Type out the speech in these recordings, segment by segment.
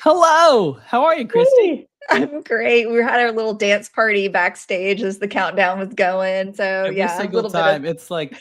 Hello. How are you, Christy? Hey, I'm great. We had our little dance party backstage as the countdown was going. So Every yeah, a single little bit of time, it's like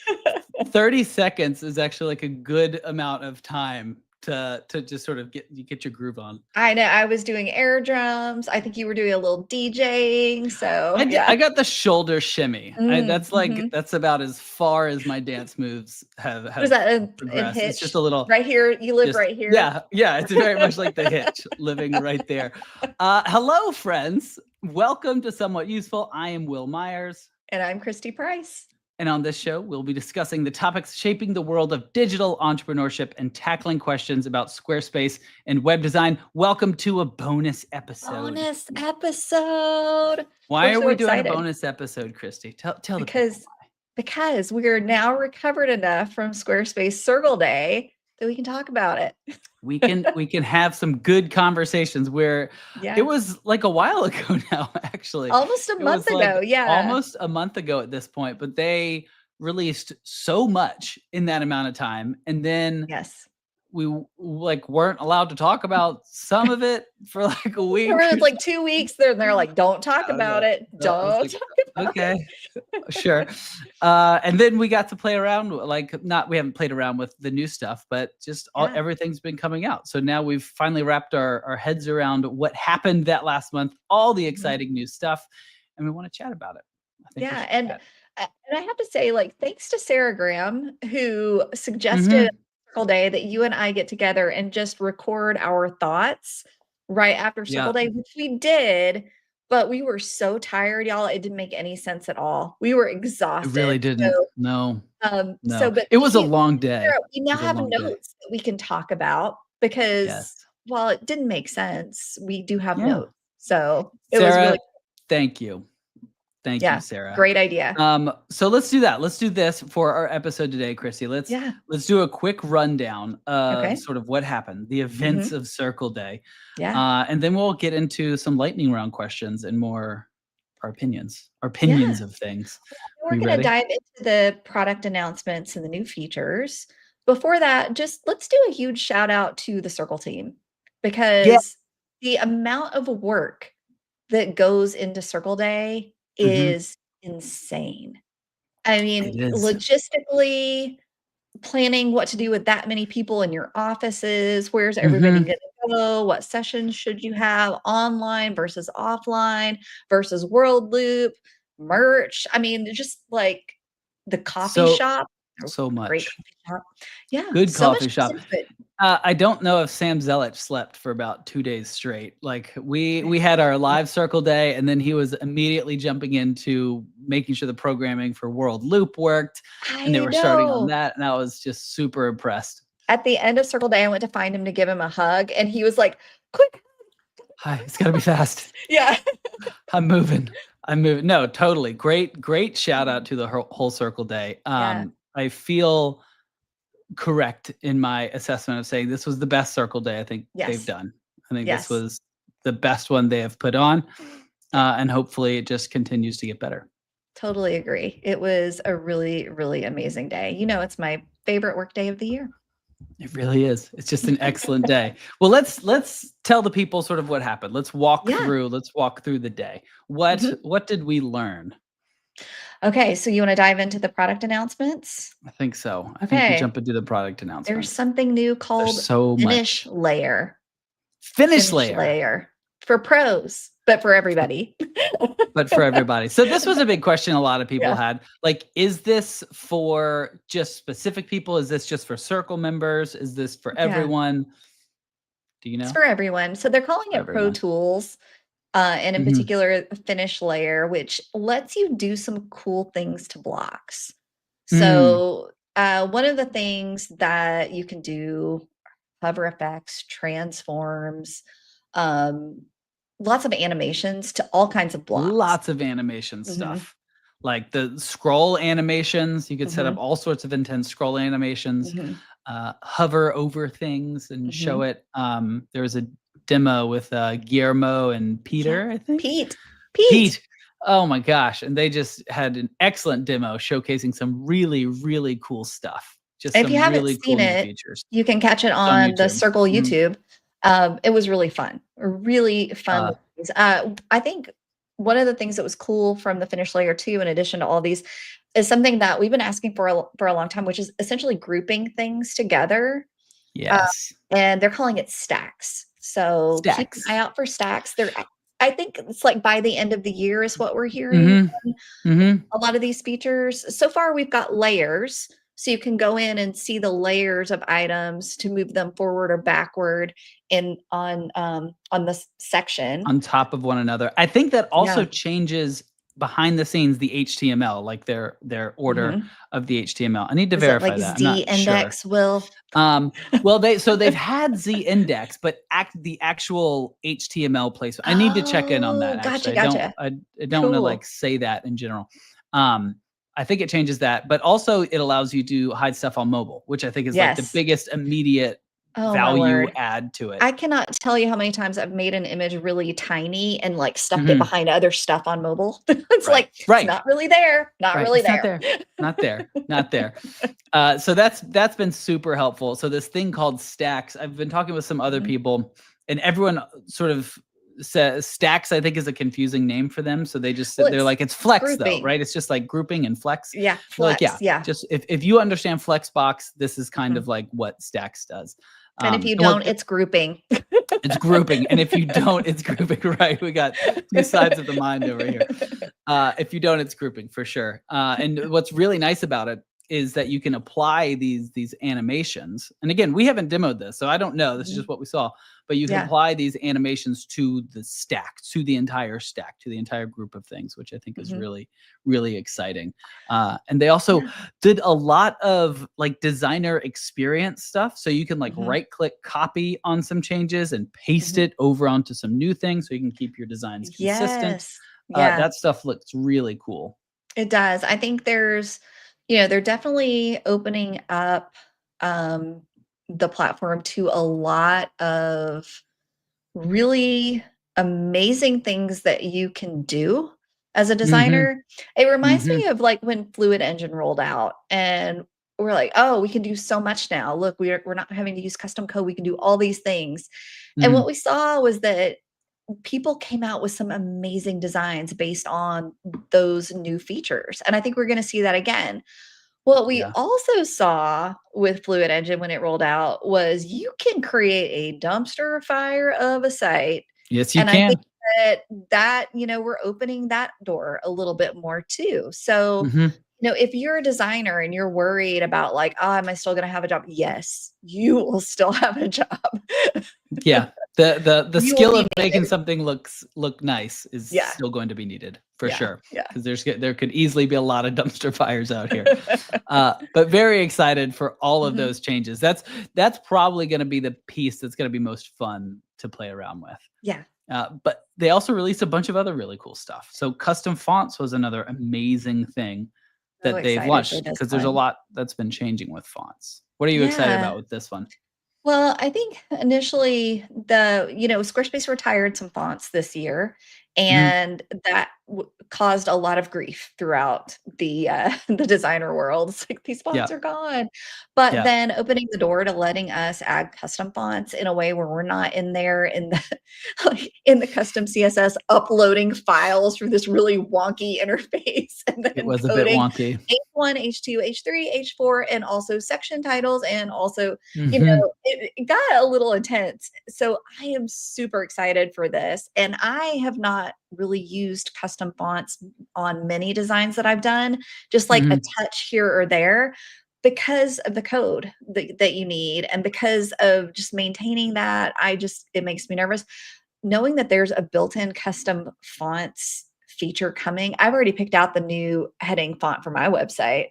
30 seconds is actually like a good amount of time to just sort of get your groove on. I know I was doing air drums. I think you were doing a little DJing. So I yeah. got the shoulder shimmy. Mm-hmm. That's about as far as my dance moves have What is have that in progressed. It's just Hitch? a little Right here. You live just right here. yeah, it's very much like the hitch living right there. Hello, friends. Welcome to Somewhat Useful. I am Will Myers. And I'm Christy Price. And on this show, we'll be discussing the topics shaping the world of digital entrepreneurship and tackling questions about Squarespace and web design. Welcome to a bonus episode. Bonus episode. Why We're are so we doing a excited bonus episode, Christy? Tell the people because why. because we are now recovered enough from Squarespace Circle Day that we can talk about it. We can have some good conversations where it Yeah. was like a while ago now, actually. Almost a It month was like ago. Yeah. almost a month ago at this point, but they released so much in that amount of time. And then Yes. we like weren't allowed to talk about some of it for like a There week was or like 2 weeks there, and they're like, "Don't talk I don't about know. it. I was Don't like, talk about it." okay, sure. And then we got to play around, like not we haven't played around with the new stuff, but just Yeah. everything's been coming out. So now we've finally wrapped our heads around what happened that last month, all the Mhm. exciting new stuff, and we want to chat about it. I think we Yeah, should and chat. and I have to say, like, thanks to Sarah Graham, who suggested Hmm. Circle Day that you and I get together and just record our thoughts right after Circle Yeah, Day, which we did, but we were so tired, y'all, it didn't make any sense at all. We were it really exhausted. didn't. So, No, so no. but It was a she long day. Sarah, It we now was a have long day. notes that we can talk about because Yes. while it didn't make sense, we do have Yeah. notes. So, it was Sarah, really thank you. Thank you, yeah, Sarah. great idea. So let's do that. Let's do this for our episode today, Chrissy. Yeah. Let's do a quick rundown of Okay. sort of what happened, the events Mhm. of Circle Day, Yeah. and then we'll get into some lightning round questions and more our Yeah. opinions of things. We're You going to ready? dive into the product announcements and the new features. Before that, just let's do a huge shout out to the Circle team Yeah. because the amount of work that goes into Circle Day Hmm. is insane. I It mean, is. logistically, planning what to do with that many people in your offices, where's everybody Hmm. going to go, what sessions should you have online versus offline versus world loop, merch. I mean, just like the coffee So shop, so great much. coffee shop. Yeah, Good so much coffee goes shop. into it. I don't know if Sam Zelich slept for about 2 days straight. Like we had our live Circle Day, and then he was immediately jumping into making sure the programming for World Loop worked, and they I were starting on know. that, and I was just super impressed. At the end of Circle Day, I went to find him to give him a hug, and he was like, quick. Hi, it's gotta be fast. Yeah. I'm moving. I'm moving. No, totally. Great shout out to the whole Circle Day. Yeah. I feel correct in my assessment of saying this was the best Circle Day I think they've Yes. done. I think this Yes. was the best one they have put on, Yeah. and hopefully it just continues to get better. Totally agree. It was a really, really amazing day. You know, it's my favorite work day of the year. It really is. It's just an excellent day. Well, let's tell the people sort of what happened. Yeah. Let's walk through the day. Mhm. What did we learn? Okay, so you wanna dive into the product announcements? I think so. I think we Okay. jump into the product There's announcements. something new There's called so Finish much. Layer. Finish Finish layer. Layer for pros, but for everybody. But for everybody. So this was a big question a lot of people Yeah. had. Like, is this for just specific people? Is this just for Circle members? Is this for Yeah. everyone? Do you It's know? for everyone. So they're calling For it Pro everyone. Tools, and in Mhm. particular, Finish Layer, which lets you do some cool things to blocks. Mm. So, one of the things that you can do, hover effects, transforms, um, lots of animations to all kinds of blocks. Lots of animation Mhm, stuff. Like the scroll animations, you could set up mhm, all sorts of intense scroll animations, mhm, hover over things and show mhm. it. There was a demo with Guillermo and Yeah, Peter, I think. Pete, Pete. Pete. Oh my gosh. And they just had an excellent demo showcasing some really, really cool stuff. Just If you some haven't really seen cool new it, features. you can catch it It's on on the YouTube. Circle Mhm. YouTube. It was really fun, really fun. Uh, I think one of the things that was cool from the finished layer too, in addition to all these, is something that we've been asking for a long time, which is essentially grouping things together. Uh, yes. and they're calling it stacks. So keep an eye Stacks. out for stacks. I think it's like by the end of the year is what we're hearing. Mm-hmm. Mm-hmm. A lot of these features. So far, we've got layers. So you can go in and see the layers of items to move them forward or backward in on this section. On top of one another. I think that also Yeah. changes behind the scenes the HTML, like their order Mhm. of the HTML. I need to Is it verify like that. I'm Z not sure. index, Will? Well, they've had Z index, but the actual HTML place. I need to check in on that. Oh, gotcha, Actually, gotcha. I don't want to like Cool. say that in general. Um, I think it changes that, but also it allows you to hide stuff on mobile, which I think is like the Yes. biggest immediate Oh my value word. add to it. I cannot tell you how many times I've made an image really tiny and like stuffed it Mhm. behind other stuff on mobile. It's Right, like it's right, not really there, not right. really It's not there. there, not there, not there. So that's been super helpful. So this thing called stacks, I've been talking with some other Mhm. people, and everyone sort of says stacks. I think is a confusing name for them. So Well, they're like it's it's flex though, grouping. right? It's just like grouping and flex. Yeah, They're like yeah, flex. Yeah. just if you understand Flexbox, this is kind Mhm. of like what stacks does. And if you And what don't, it's grouping. it's grouping, and if you don't, it's grouping. Right? We got two sides of the mind over here. If you don't, it's grouping for sure. And what's really nice about it is that you can apply these animations. And again, we haven't demoed this, so I don't know. This is Mhm. just what we saw. But you can Yeah. apply these animations to the stack, to the entire stack, to the entire group of things, which I think is Mhm. really, really exciting. And they also Yeah. did a lot of like designer experience stuff. So you can like Mhm. right click copy on some changes and paste Mhm. it over onto some new things so you can keep your designs consistent. Yes. Yeah. That stuff looks really cool. It does. I think they're definitely opening up um, the platform to a lot of really amazing things that you can do as a Mhm, designer. It reminds mhm, me of like when Fluid Engine rolled out and we're like, oh, we can do so much now. Look, we're not having to use custom code. We can do all these things. And what mhm. we saw was that people came out with some amazing designs based on those new features. And I think we're going to see that again. What we Yeah. also saw with Fluid Engine when it rolled out was you can create a dumpster fire of a site. Yes, you And I think can. that we're opening that door a little bit more too. So, Mhm. if you're a designer and you're worried about like, oh, am I still going to have a job? Yes, you will still have a job. Yeah. The You will skill be of making needed. something look nice is Yeah. still going to be needed for Yeah. sure. Yeah. Because there could easily be a lot of dumpster fires out here. But very excited for all of Mhm. those changes. That's probably gonna be the piece that's gonna be most fun to play around with. Yeah. But they also released a bunch of other really cool stuff. So custom fonts was another amazing thing So that they've excited for launched this because there's a one. lot that's been changing with fonts. What are you excited Yeah. about with this one? Well, I think initially Squarespace retired some fonts this year, Mhm. and that caused a lot of grief throughout the the designer world. It's like these fonts Yeah. are gone. But Yeah. then opening the door to letting us add custom fonts in a way where we're not in there in the like in the custom CSS uploading files through this really wonky interface and It then was a bit coding wonky. H1, H2, H3, H4, and also section titles and also Mhm. it got a little intense. So I am super excited for this. And I have not really used custom fonts on many designs that I've done, just like a Mhm. touch here or there because of the code that you need and because of just maintaining that. It makes me nervous. Knowing that there's a built-in custom fonts feature coming, I've already picked out the new heading font for my website.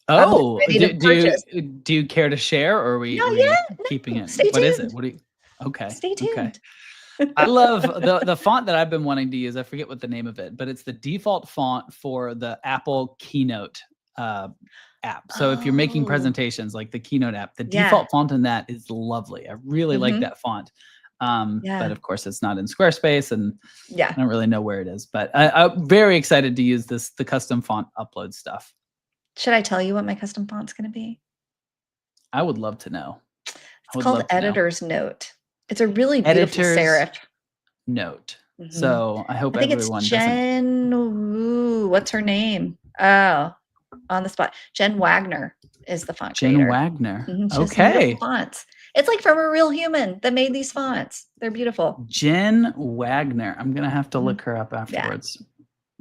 I'm like Oh, ready to purchase. do you care to share, or are Not we yet. keeping No, it? stay What is it? tuned. What do you Okay, Stay okay. tuned. I love the font that I've been wanting to use. I forget what the name of it, but it's the default font for the Apple Keynote uh, app. So if you're making Oh, presentations like the Keynote app, the yeah. default font in that is lovely. I really like Mhm. that font. But Yeah. of course, it's not in Squarespace, and Yeah. I don't really know where it is. But I'm very excited to use the custom font upload stuff. Should I tell you what my custom font's gonna be? I would love to know. It's I would called love to know. Editor's Note. It's a really beautiful Editor's serif. note. hmm So I hope I think it's everyone doesn't. Jen. Ooh, what's her name? Oh, on the spot. Jen Wagner is the font Jen creator. Wagner. She has some beautiful Okay. fonts. It's like from a real human that made these fonts. They're beautiful. Jen Wagner. I'm gonna have to Mhm. look her up Yeah. afterwards.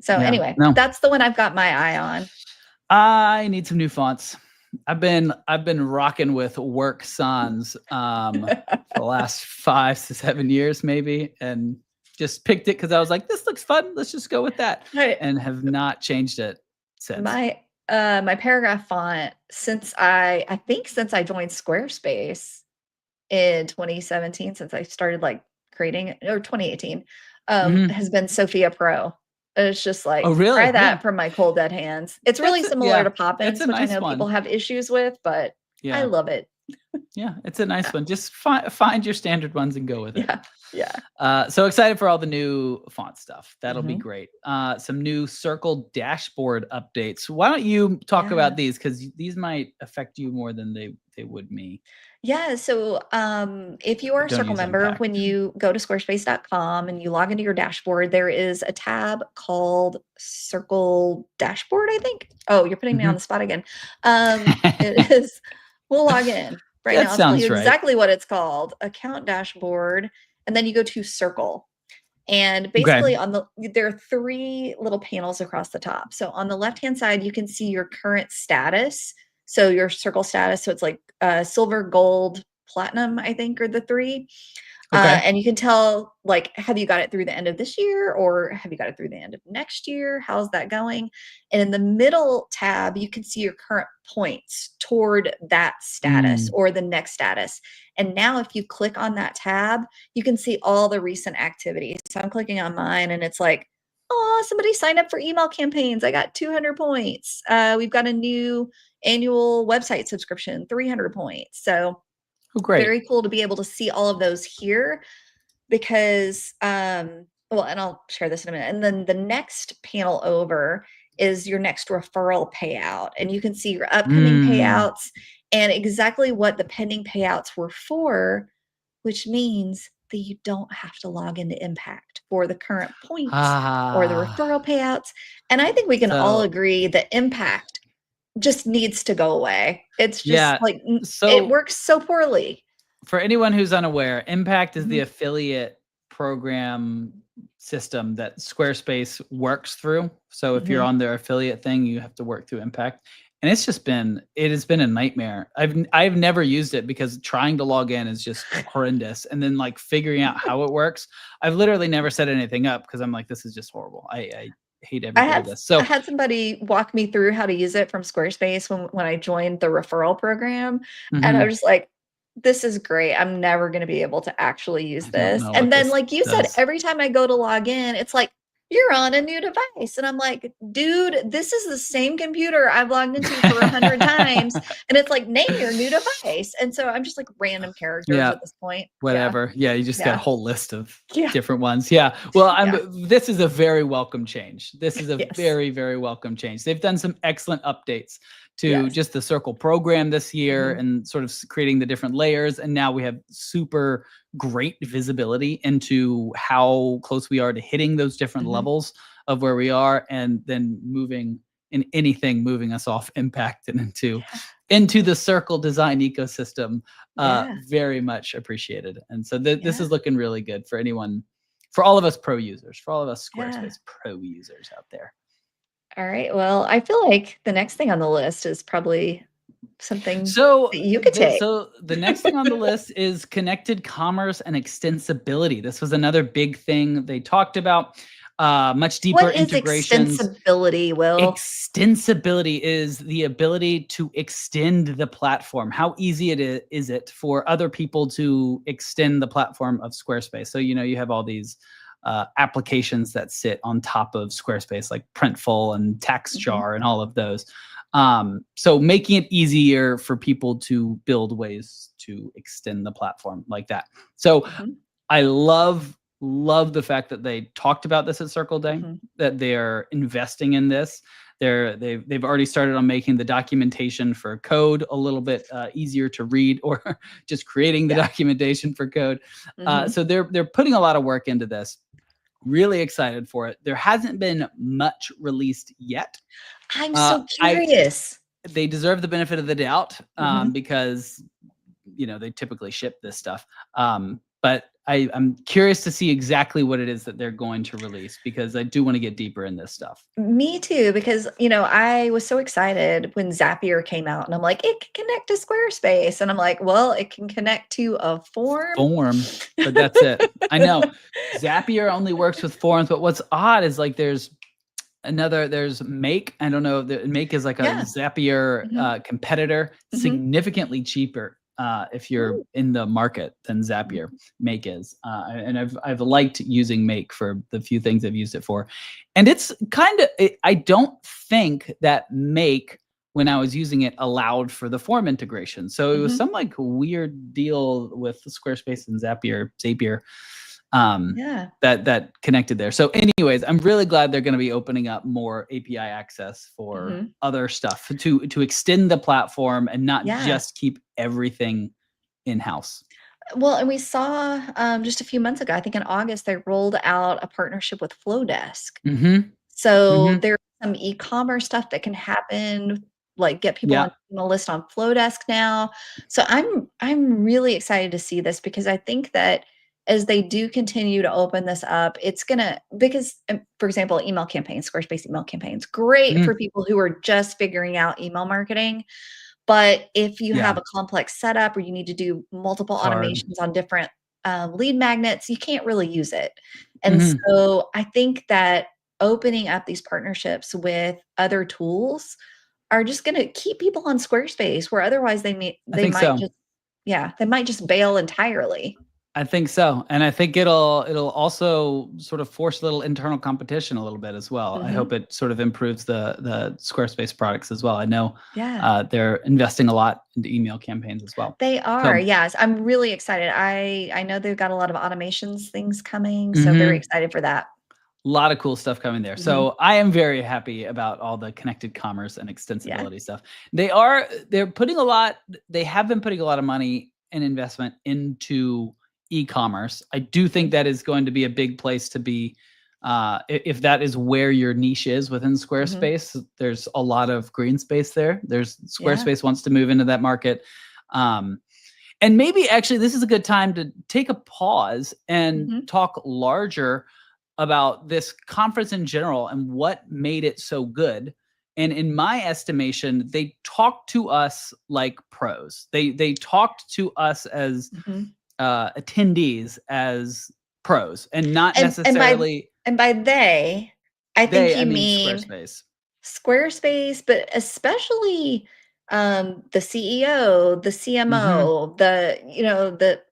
So Yeah. anyway, No. that's the one I've got my eye on. I need some new fonts. I've been rocking with Work Sans for the last 5 to 7 years maybe, and just picked it because I was like, this looks fun. Let's just go with that, Right. and have not changed it since. My paragraph font since I joined Squarespace in 2017, since I started like creating or 2018, Mhm. has been Sophia Pro. It's just Oh, like try really? Yeah. that from my cold dead hands. It's really That's it. similar Yeah. to It's a Poppins, which I nice know people one. have issues with, but I Yeah. love it. Yeah. It's a nice one. Just find your standard ones and go with it. Yeah. Yeah. So excited for all the new font stuff. That'll be hmm great. Some new Circle dashboard updates. Why don't you talk Yeah. about these? Because these might affect you more than they would me. Yeah. So if you are That a don't Circle use member, Impact. when you go to squarespace.com and you log into your dashboard, there is a tab called Circle Dashboard, I think. Oh, you're putting me on Mhm. the spot again. It is, we'll log in right That now. I'll tell you sounds right. exactly what it's called, Account Dashboard. And then you go to Circle. And Okay. basically there are three little panels across the top. So on the left-hand side, you can see your current status. So your circle status. So it's like silver, gold, platinum, I think are the three. Okay. And you can tell, like, have you got it through the end of this year or have you got it through the end of next year? How's that going? And in the middle tab, you can see your current points toward that status Mm. or the next status. And now, if you click on that tab, you can see all the recent activities. So I'm clicking on mine and it's like, oh, somebody signed up for email campaigns. I got 200 points. We've got a new annual website subscription, 300 points. So Oh, great. very cool to be able to see all of those here because well, and I'll share this in a minute. And then the next panel over is your next referral payout, and you can see your upcoming Mm. payouts and exactly what the pending payouts were for, which means that you don't have to log into Impact for the current points or the Ah. referral payouts. And I think we can all So agree that Impact just needs to go away. It's just yeah. like it So works so poorly. for anyone who's unaware, Impact is the Mhm. affiliate program system that Squarespace works through. So if you're Mhm. on their affiliate thing, you have to work through Impact. And it has been a nightmare. I've never used it because trying to log in is just horrendous. And then like figuring out how it works. I've literally never set anything up because I'm like, this is just horrible. I hate every I bit of had this. I So had somebody walk me through how to use it from Squarespace when I joined the referral program, and I mhm, was just like, "This is great. I'm never gonna be able to actually use I don't this." know And what then, this like you said, does. every time I go to log in, it's like, "You're on a new device." And I'm like, "Dude, this is the same computer I've logged into for 100 times." And it's like, "Name your new device." And so I'm just like random characters Yeah. at this point. Yeah. Whatever. Yeah, you just got a Yeah. whole list of Yeah. different ones. Yeah. Well, Yeah. this is a very welcome change. This is a Yes. very, very welcome change. They've done some excellent updates to Yes. just the Circle program this year Mhm. and sort of creating the different layers. And now we have super great visibility into how close we are to hitting those different Mhm. levels of where we are, and then moving us off Impact and into the Circle design ecosystem. Yeah. Very much appreciated. And so this Yeah. is looking really good for anyone, for all of us pro users, for all of us Yeah. Squarespace pro users out there. All right. Well, I feel like the next thing on the list is probably something So that you could take. the next thing on the list is connected commerce and extensibility. This was another big thing they talked about. Much deeper What is integrations. extensibility, Will? Extensibility is the ability to extend the platform. How easy is it for other people to extend the platform of Squarespace? So, you have all these applications that sit on top of Squarespace, like Printful and Mhm, TaxJar and all of those. So making it easier for people to build ways to extend the platform like that. So mhm, I love the fact that they talked about this at Circle Day, mhm. that they're investing in this. They've already started on making the documentation for code a little bit easier to read, or just creating the documentation for code. So they're putting a lot of work into this. Really excited for it. There hasn't been much released yet. I'm so curious. They deserve the benefit of the doubt, because they typically ship this stuff. But I'm curious to see exactly what it is that they're going to release, because I do want to get deeper in this stuff. Me too, because I was so excited when Zapier came out, and I'm like, it can connect to Squarespace, and I'm like, well, it can connect to a form. But that's it. I know Zapier only works with forms, but what's odd is like there's Make. I don't know. Make is like a Zapier competitor, significantly cheaper if you're in the market than Zapier. Make is, and I've liked using Make for the few things I've used it for, and it's kind of. I don't think that Make, when I was using it, allowed for the form integration, so it was some like weird deal with Squarespace and Zapier. That connected there. So anyways, I'm really glad they're going to be opening up more API access for other stuff to extend the platform and not just keep everything in-house. Well, and we saw just a few months ago, I think in August, they rolled out a partnership with Flowdesk. So there's some e-commerce stuff that can happen, like get people on a list on Flowdesk now. So I'm really excited to see this, because I think that as they do continue to open this up, it's because, for example, email campaigns, Squarespace email campaigns, great for people who are just figuring out email marketing. But if you have a complex setup, or you need to do multiple automations on different lead magnets, you can't really use it. And so I think that opening up these partnerships with other tools are just going to keep people on Squarespace, where otherwise they might just bail entirely. I think so. And I think it'll also sort of force a little internal competition a little bit as well. I hope it sort of improves the Squarespace products as well. I know they're investing a lot into email campaigns as well. They are, yes. I'm really excited. I know they've got a lot of automations things coming, so very excited for that. A lot of cool stuff coming there. So I am very happy about all the connected commerce and extensibility stuff. They have been putting a lot of money and investment into e-commerce. I do think that is going to be a big place to be. If that is where your niche is within Squarespace, there's a lot of green space there. Squarespace wants to move into that market. And maybe actually this is a good time to take a pause and talk larger about this conference in general and what made it so good. And in my estimation, they talked to us like pros. They talked to us as attendees as pros, and not necessarily. And by they, I think you mean Squarespace, but especially the CEO, the CMO, the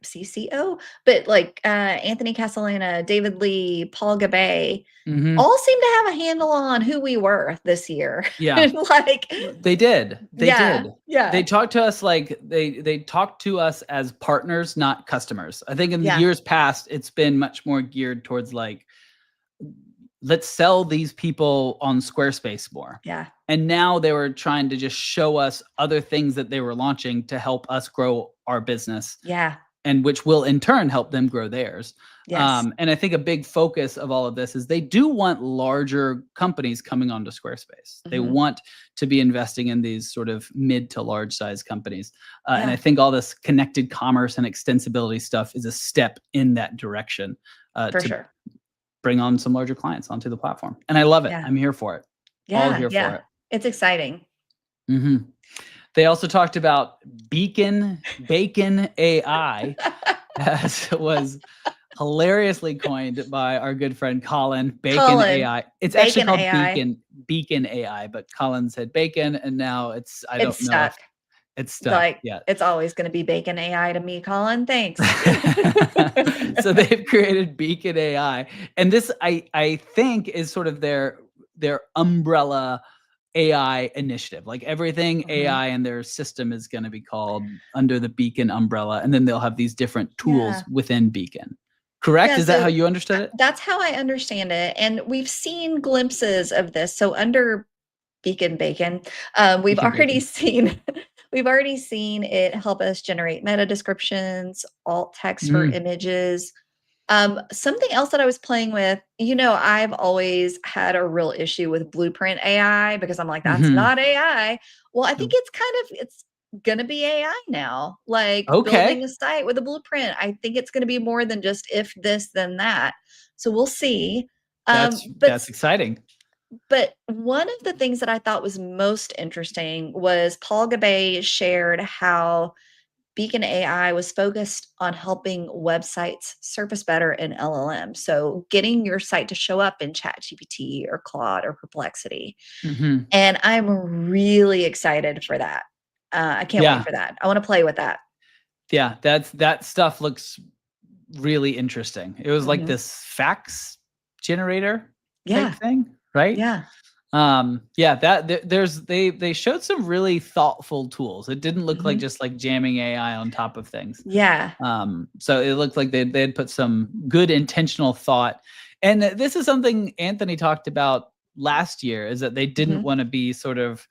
CCO, but like Anthony Castellana, David Lee, Paul Gabay, all seem to have a handle on who we were this year. Like they did. Yeah. They talked to us like they talked to us as partners, not customers. I think in the years past, it's been much more geared towards like, let's sell these people on Squarespace more. And now they were trying to just show us other things that they were launching to help us grow our business. And which will in turn help them grow theirs. And I think a big focus of all of this is they do want larger companies coming onto Squarespace. They want to be investing in these sort of mid to large size companies. And I think all this connected commerce and extensibility stuff is a step in that direction to bring on some larger clients onto the platform. And I love it. I'm here for it. All here for it. It's exciting. They also talked about Bacon AI, as it was hilariously coined by our good friend Colin. Bacon AI. It's actually called Beacon AI, but Colin said bacon, and now it's don't know if it's stuck. Like, it's always going to be Bacon AI to me, Colin. Thanks. So they've created Beacon AI, and this I think is sort of their umbrella AI initiative. Like everything AI in their system is going to be called under the Beacon umbrella, and then they'll have these different tools within Beacon. correct? Yeah, Is that how so you understood it? that's how I understand it, and we've seen glimpses of this. So under Beacon Bacon, we've Beacon already bacon. seen we've already seen it help us generate meta descriptions, alt text for Mm, images. Something else that I was playing with, I've always had a real issue with Blueprint AI because I'm like, that's mhm. not AI. Well, I think The it's gonna be AI now. Like building okay, a site with a blueprint. I think it's gonna be more than just if this, then that. So we'll see. that's Um, but that's exciting. but one of the things that I thought was most interesting was Paul Gabay shared how Beacon AI was focused on helping websites surface better in LLM. So getting your site to show up in ChatGPT or Claude or Perplexity. Mhm. And I'm really excited for that. I can't wait Yeah, for that. I want to play with that. yeah, that stuff looks really interesting. It was like Mhm. this fax generator type Yeah. thing, right? Yeah. Yeah, that they showed some really thoughtful tools. It didn't look like Mhm. just like jamming AI on top of things. Yeah. So it looked like they'd put some good intentional thought. And this is something Anthony talked about last year, is that they didn't Mhm. want to be sort of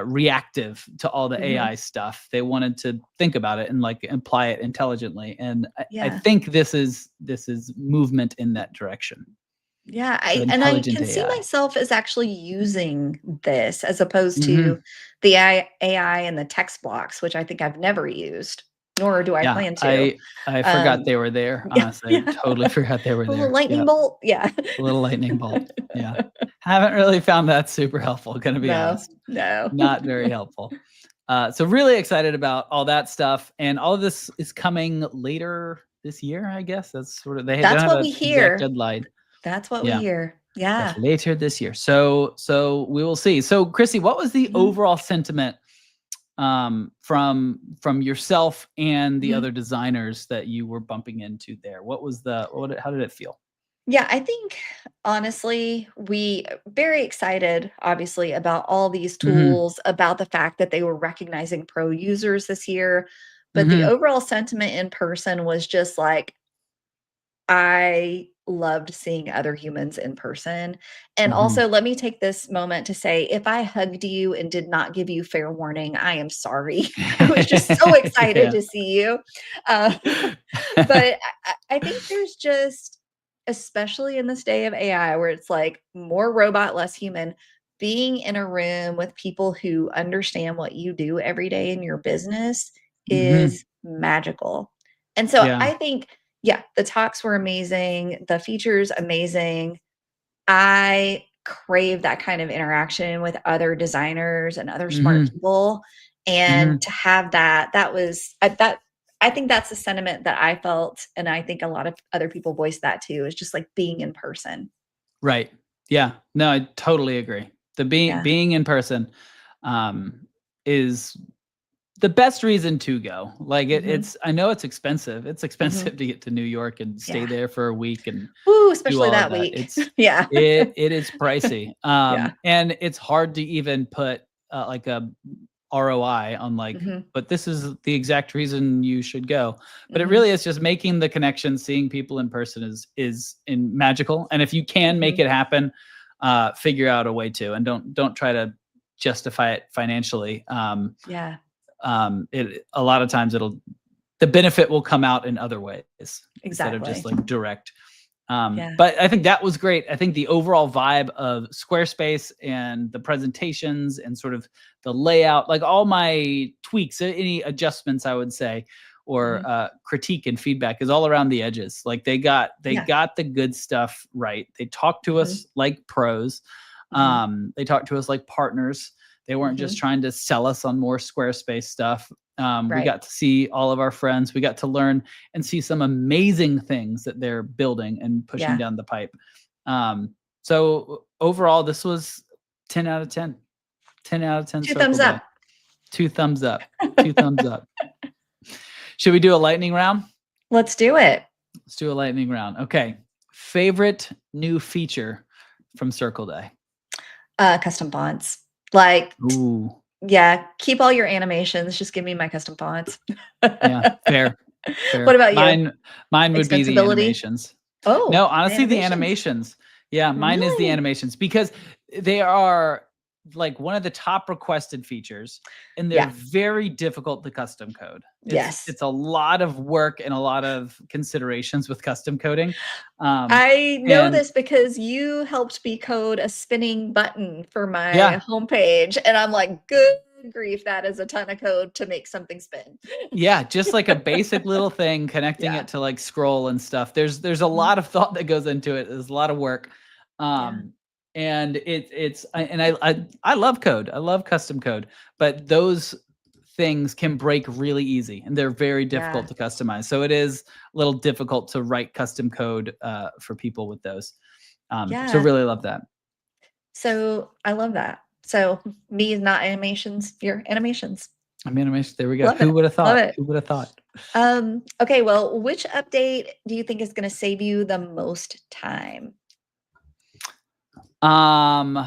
reactive to all the Mhm. AI stuff. They wanted to think about it and like apply it intelligently. And I Yeah. think this is movement in that direction. Yeah, The I intelligent can see AI. myself as actually using this as opposed to Mhm. the AI and the text blocks, which I think I've never used, nor do I Yeah, plan to. I forgot Um, they were there, yeah, honestly, I yeah. totally forgot they were A little there. lightning Yeah, bolt, yeah. a little lightning bolt, yeah. Haven't really found that super helpful, gonna be No, honest. no. Not very helpful. So really excited about all that stuff, and all of this is coming later this year, I guess. That's sort of they don't That's have what an we exact hear. deadline. That's what we Yeah, hear. that's Yeah. later this year. So we will see. So, Chrissy, what was the Mhm, overall sentiment from yourself and the mhm. other designers that you were bumping into there? How did it feel? Yeah, I think honestly, we very excited, obviously, about all these Mhm. tools, about the fact that they were recognizing pro users this year. But the Mhm. overall sentiment in person was just like, I loved seeing other humans in person. And Mhm. also, let me take this moment to say if I hugged you and did not give you fair warning, I am sorry. I was just so excited Yeah. to see you. Uh, but I think there's just, especially in this day of AI, where it's like more robot, less human, being in a room with people who understand what you do every day in your business Mhm. is magical. And so Yeah. I think, yeah, the talks were amazing, the features amazing. I crave that kind of interaction with other designers and other smart Mhm. people, and Mhm. to have that was that I think that's the sentiment that I felt, and I think a lot of other people voiced that too, is just, like, being in person. Right. Yeah. No, I totally agree. The Yeah. being in person, is the best reason to go. Like, Mhm. it's I know it's expensive. It's Mhm. expensive to get to New York and stay Yeah. there for a week and Ooh, do especially all of that that. week. Yeah. It is pricey. Yeah. And it's hard to even put, like, a ROI on, like, Mhm. but this is the exact reason you should go. But it Mhm. really is just making the connection, seeing people in person is in magical, and if you can make Mhm. it happen, figure out a way to, and don't try to justify it financially. Yeah. It a lot of times the benefit will come out in other ways instead of just Exactly. like direct. Yeah. But I think that was great. I think the overall vibe of Squarespace and the presentations and sort of the layout, like all my tweaks, any adjustments, I would say, or Mhm. critique and feedback is all around the edges. Like they Yeah. got the good stuff right. They talked to Mhm. us like pros. Mhm. They talked to us like partners. They weren't just Mhm. trying to sell us on more Squarespace stuff. We Right. got to see all of our friends. We got to learn and see some amazing things that they're building and pushing Yeah. down the pipe. So overall, this was 10 out of 10. 10 out of 10 2 Circle thumbs Day. up. Two thumbs up. Two thumbs up. Should we do a lightning round? Let's do it. Let's do a lightning round. Okay. Favorite new feature from Circle Day? Custom fonts. Like, Ooh, yeah, keep all your animations, just give me my custom fonts. yeah, fair. What Fair. about you? Mine would be the Extensibility? animations. Oh, No, honestly, the animations. animations. Yeah, mine is the Really? animations because they are like one of the top requested features, and they're Yeah. very difficult to custom code. It's Yes. it's a lot of work and a lot of considerations with custom coding. Um, I know and this because you helped me code a spinning button for my yeah, homepage, and I'm like, "Good grief, that is a ton of code to make something spin." yeah, just like a basic little thing connecting Yeah. it to like scroll and stuff. There's a Mhm. lot of thought that goes into it. There's a lot of work. Yeah. And I love code. I love custom code, but those things can break really easy and they're very Yeah. difficult to customize. So it is a little difficult to write custom code for people with those. So Yeah. really love that. So, I love that. So, me is not animations, your animations. I mean, there we go. Love Who it. would have Love thought? it. Who would have thought? Okay, well, which update do you think is gonna save you the most time? Um,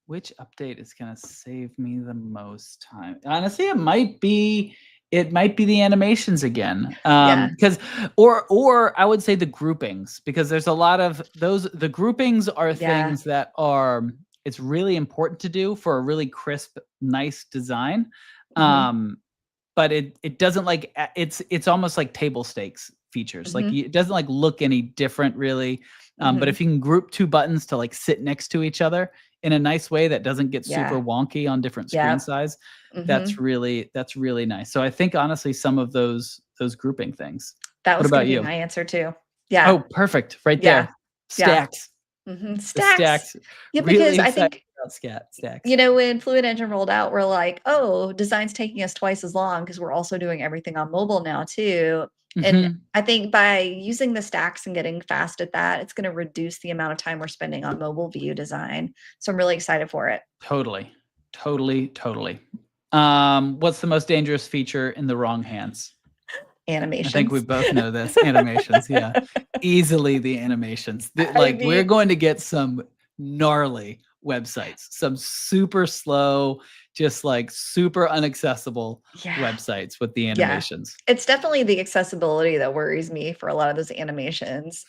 which update is gonna save me the most time? Honestly, it might be the animations again. Yeah. Because or I would say the groupings because there's a lot of those. The groupings are Yeah. things that are it's really important to do for a really crisp, nice design. Mhm. Um, but it doesn't like it's almost like table stakes features. Like Mhm. it doesn't like look any different really. But Mhm. if you can group two buttons to like sit next to each other in a nice way that doesn't get super Yeah. wonky on different screen Yep. size, Mhm. that's really nice. So I think honestly some of those grouping things. That What was gonna about be you? my answer too. Yeah. Oh, perfect. Right Yeah. there. Yeah. Stacks. Mhm. The Stacks. stacks. Yeah, Really because I excited think, about stacks. you know, when Fluid Engine rolled out, we're like, "Oh, design's taking us twice as long because we're also doing everything on mobile now too." And Hmm. I think by using the stacks and getting fast at that, it's gonna reduce the amount of time we're spending on mobile view design. So I'm really excited for it. Totally. Totally. Totally. What's the most dangerous feature in the wrong hands? I think we Animations. both know this. Animations, yeah. Easily the animations. I Like we're mean, going to get some gnarly websites, some super slow, just like super unaccessible yeah. websites with the Yeah. animations. It's definitely the accessibility that worries me for a lot of those animations.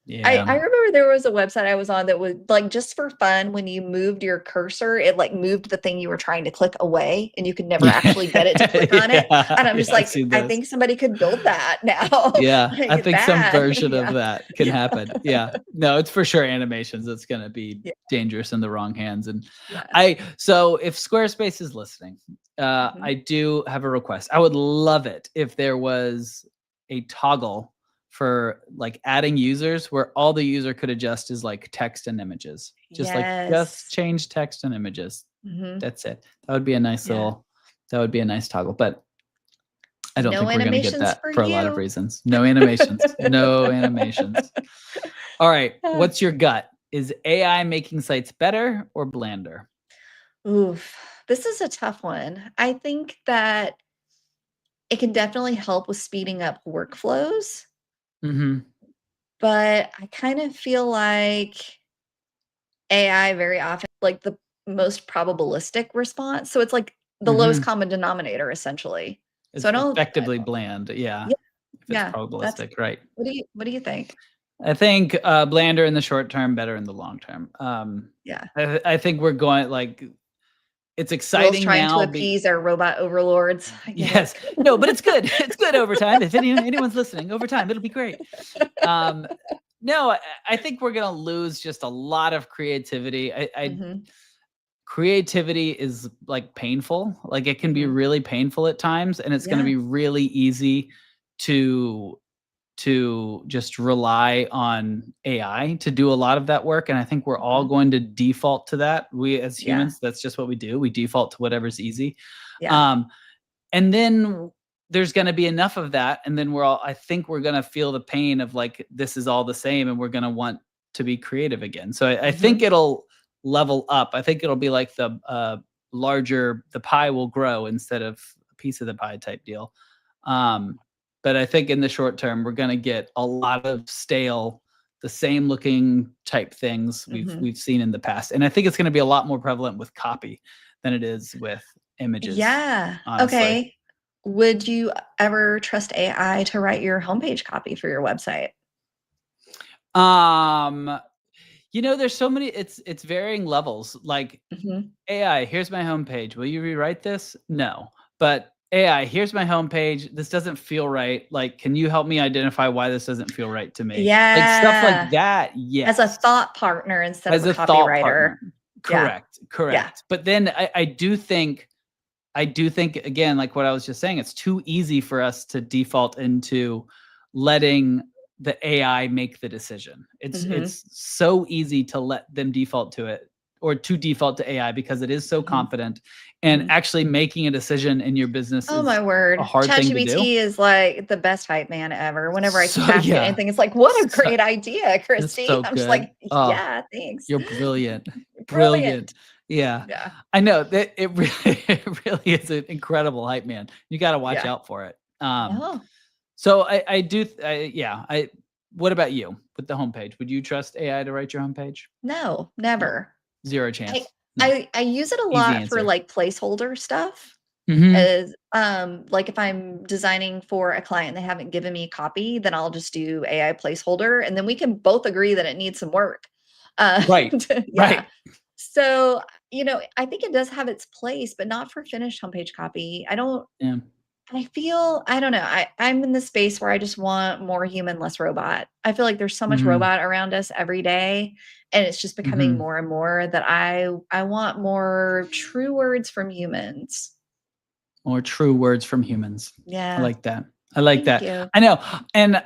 Yeah. I remember there was a website I was on that was like just for fun, when you moved your cursor, it like moved the thing you were trying to click away and you could never Yeah. actually get it to click on it. Yeah. And I'm Yeah. just I've like, seen I those. think somebody could build that now. Yeah. I Like think some that. version of Yeah. that can Yeah. happen. Yeah. No, it's for sure animations. It's going to be Yeah. dangerous in the wrong hands. And Yeah. so if Squarespace is listening, Mhm. I do have a request. I would love it if there was a toggle for like adding users where all the user could adjust is like text and images. Just Yes. change text and images. Mhm. That's it. Yeah. That would be a nice toggle. But I don't No think we're going to get animations that for for a lot of you. reasons. No animations. No animations. All right. What's your gut? Is AI making sites better or blander? Oof. This is a tough one. I think that it can definitely help with speeding up workflows, Mhm. but I kind of feel like AI very often like the most probabilistic response. So it's like the lowest Mhm. common denominator essentially. So It's I don't effectively bland. Yeah. yeah, If it's yeah, that's probabilistic, right. what do you think? I think blander in the short term, better in the long term. Yeah. I think we're going like it's Will's exciting trying to now. appease our robot overlords. I get it. Yes, no, but it's good. It's good over time. If anyone's listening, over time it'll be great. Um, no, I think we're gonna lose just a lot of creativity. Mhm. Creativity is like painful. Like it can be Mhm. really painful at times, and it's gonna Yeah. be really easy to just rely on AI to do a lot of that work. And I think we're all Mhm. going to default to that. We as Yeah. humans, that's just what we do. We default to whatever's easy. Yeah. Um, and then there's going to be enough of that. And then I think we're going to feel the pain of like, this is all the same. And we're going to want to be creative again. So I think Mhm. it'll level up. I think it'll be like the pie will grow instead of a piece of the pie type deal. Um, but I think in the short term, we're going to get a lot of stale, the same looking type things Mhm. we've seen in the past. And I think it's going to be a lot more prevalent with copy than it is with images, Yeah. honestly. Okay. Would you ever trust AI to write your homepage copy for your website? Um, there's so many. It's varying levels. Like Mhm. AI, here's my homepage. Will you rewrite this? No. But AI, here's my homepage. This doesn't feel right. Like, can you help me identify why this doesn't feel right to me? Like stuff like Yeah. that. As a Yes. thought partner instead of As a a thought copywriter. partner. Yeah. Correct. Yeah. Correct. But then I do think again, like what I was just saying, it's too easy for us to default into letting the AI make the decision. It's Mhm. it's so easy to let them default to it or to default to AI because it is so Mhm. confident and Mhm. actually making a decision in your business Oh my is a word. hard thing to do. ChatGPT is like the best hype man ever. Whenever I So ask it yeah, anything, it's like, what a so, great idea, that's Christy. so I'm just like, good. Oh, yeah, thanks. you're brilliant. Brilliant. Brilliant. Yeah. Yeah. I know that it really it really is an incredible hype man. You gotta watch Yeah. out for it. No. So I do yeah, what about you with the homepage? Would you trust AI to write your homepage? No, No. never. 0 I chance. No. I use it a Easy lot for answer. like placeholder stuff. Mhm. As like if I'm designing for a client and they haven't given me a copy, then I'll just do AI placeholder and then we can both agree that it needs some work. Right. Yeah. Right. So, I think it does have its place, but not for finished homepage copy. Yeah. I don't know. I'm in the space where I just want more human, less robot. I feel like there's so much Mhm. robot around us every day, and it's just becoming Mhm. more and more that I want more true words from humans. Or true words from humans. I Yeah. like that. I like Thank that. you. I know. And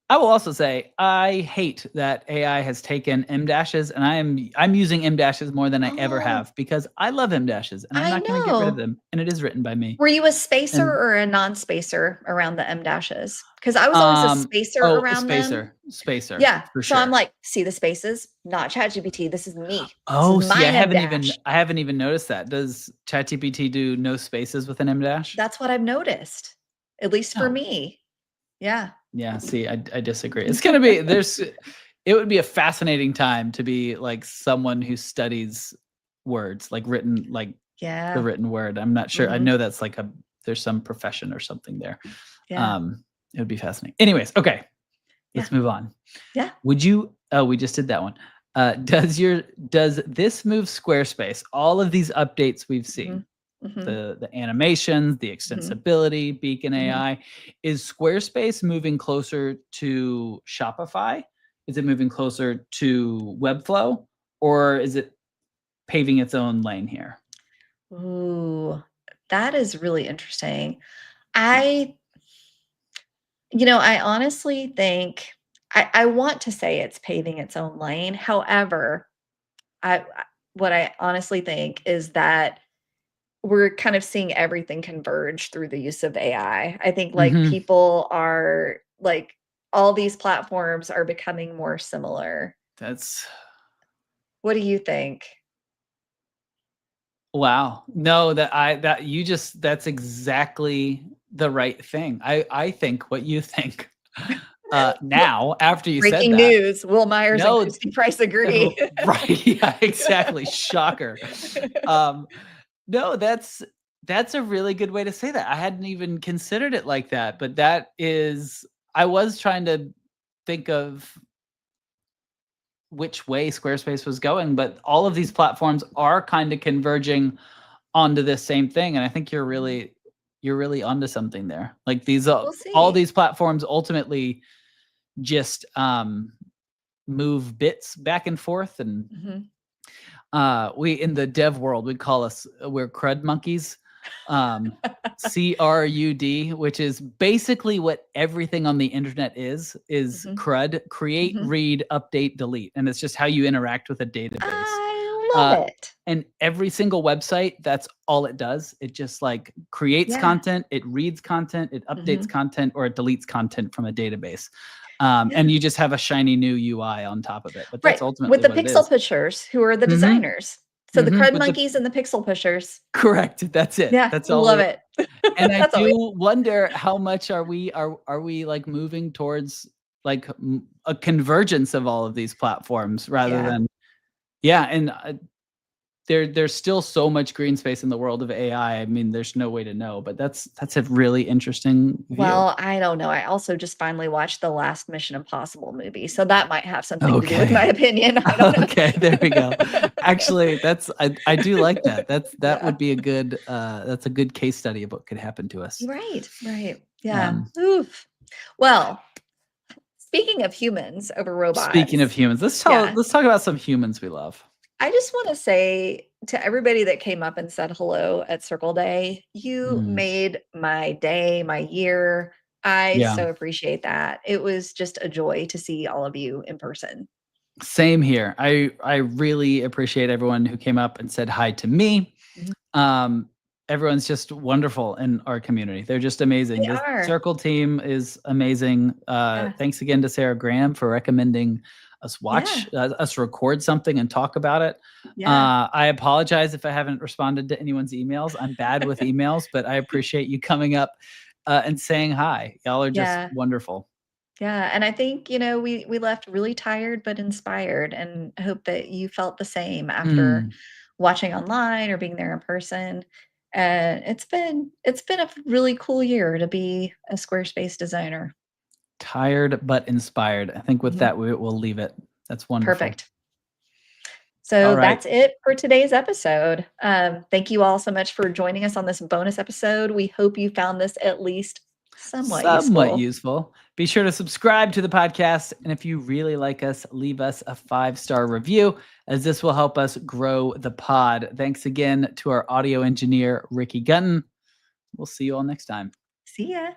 I will also say I hate that AI has taken M dashes and I'm using M dashes more than I ever Oh, have because I love M dashes and I'm I not going to get rid of know. them and it is written by me. Were you a spacer And or a non-spacer around the M dashes? Because I was always a spacer oh, around them. spacer Yeah. for So I'm sure. like, see the spaces? Not ChatGPT. This is me. This is Oh, see, my M dash. I haven't even noticed that. Does ChatGPT do no spaces with an M dash? That's what I've noticed, at least for Oh, me. Yeah. yeah, see, I disagree. It's gonna be it would be a fascinating time to be like someone who studies words, like written like the Yeah. written word. I'm not sure. I Mhm. know that's like there's some profession or something there. Yeah. It would be fascinating. Anyways, okay, Yeah. let's move on. Yeah. Would you we just did that one. Does this move Squarespace, all of these updates we've Mhm. seen, Mhm. the animations, the Mhm. extensibility, Beacon Mhm. AI. Is Squarespace moving closer to Shopify? Is it moving closer to Webflow, or is it paving its own lane here? Ooh, that is really interesting. Yeah. I I honestly think I want to say it's paving its own lane. However, what I honestly think is that we're kind of seeing everything converge through the use of AI. I think like Hmm. people are like all these platforms are becoming more similar. That's What do you think? wow. No, that you just that's exactly the right thing. I think what you think. Well, Now, after you said breaking that, news, Will Myers and no, Christy Price agree. right, yeah, exactly, shocker. Um, no, that's a really good way to say that. I hadn't even considered it like that, but that is I was trying to think of which way Squarespace was going, but all of these platforms are kind of converging onto this same thing, and I think you're really onto something there. Like these We'll all see. these platforms ultimately just move bits back and forth and Mhm. we in the dev world we call us we're crud monkeys. CRUD, which is basically what everything on the internet is Mhm. crud: create, Mhm. read, update, delete, and it's just how you interact with a database. I love uh, it. and every single website, that's all it does. It just like creates Yeah. content, it reads content, it updates Mhm. content, or it deletes content from a database. Yeah. And you just have a shiny new UI on top of it. But that's Right, with ultimately the what it pixel is. pushers who are the Mhm, designers. So the mhm, crud with the monkeys and the pixel pushers. correct, that's it. Yeah, That's all love it it. and I That's all we do wonder how much are we, like, moving towards, like, a convergence of all of these platforms rather Yeah. than yeah, and, there's still so much green space in the world of AI. I mean, there's no way to know, but that's a really interesting view. Well, I don't know. I also just finally watched the last Mission Impossible movie, so that might have something to do with my Okay. opinion. I don't know. Okay, there we go. Actually, I do like that. That Yeah. would be a good that's a good case study of what could happen to us. Right, right. Yeah. Um, Oof. Well, speaking of humans over Speaking of robots, humans, yeah, let's talk about some humans we love. I just want to say to everybody that came up and said hello at Circle Day, you Mm, made my day, my year. I yeah. so appreciate that. It was just a joy to see all of you in person. Same here. I really appreciate everyone who came up and said hi to me. Mhm. Um, Everyone's just wonderful in our community. They're just amazing. They The are. Circle team is amazing. Yeah. Thanks again to Sarah Graham for recommending Yeah. us record something and talk about it. Yeah. I apologize if I haven't responded to anyone's emails. I'm bad with emails, but I appreciate you coming up and saying hi. Y'all are just Yeah. wonderful. Yeah, and I think, we left really tired but inspired, and I hope that you felt the same after Mm, watching online or being there in person. And it's been a really cool year to be a Squarespace designer. tired but inspired. I think with Mhm. that we'll leave it. That's wonderful. Perfect. All So right. that's it for today's episode. Thank you all so much for joining us on this bonus episode. We hope you found this at least somewhat Somewhat useful. useful. Be sure to subscribe to the podcast. And if you really like us, leave us a 5-star review, as this will help us grow the pod. Thanks again to our audio engineer, Ricky Gunton. We'll see you all next time. See ya.